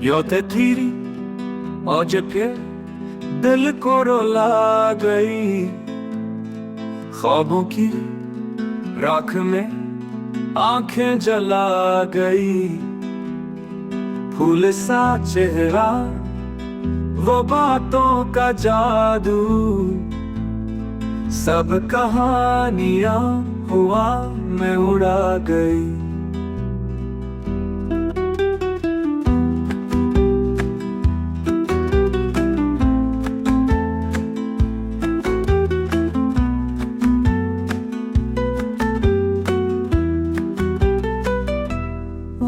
Yo te थी आज फिर दिल को रुला गई, ख्वाबों की राख में आंखें जला गई। फूल सा चेहरा, वो बातों का जादू, सब कहानियां हुआ में उड़ा गई।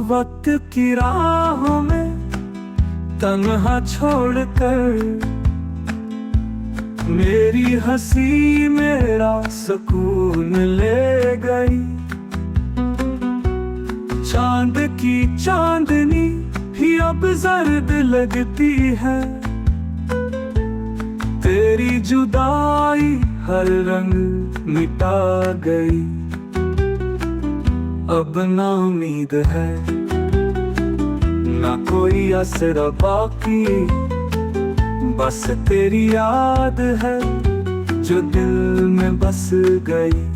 वक्त की राहों में तन्हा छोड़कर मेरी हंसी मेरा सुकून ले गई। चांद की चांदनी भी अब जर्द लगती है, तेरी जुदाई हर रंग मिटा गई। अब ना उम्मीद है ना कोई आसरा बाकी, बस तेरी याद है जो दिल में बस गई।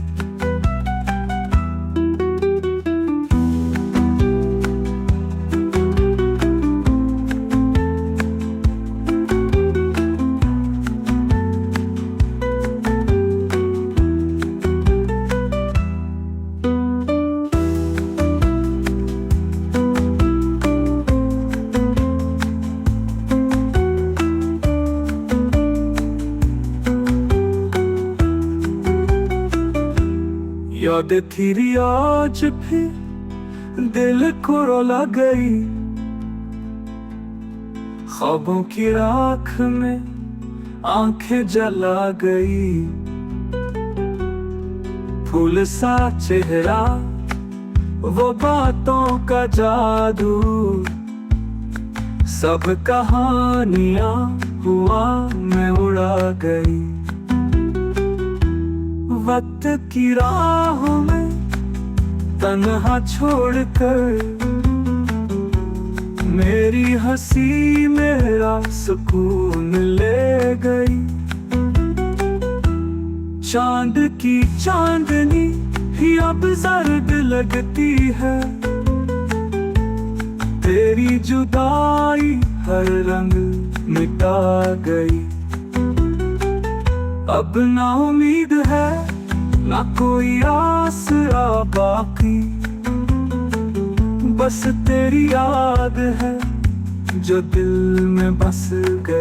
याद थी आज भी दिल को रुला गई, ख्वाबों की राख में आंखें जला गई। फूल सा चेहरा, वो बातों का जादू, सब कहानियां हुआ में उड़ा गई। वक्त की राहों में तन्हा छोड़कर मेरी हंसी मेरा सुकून ले गई। चांद की चांदनी भी अब जर्द लगती है, तेरी जुदाई हर रंग मिटा गई। अब ना उम्मीद है ना कोई आसरा बाकी, बस तेरी याद है जो दिल में बस गई।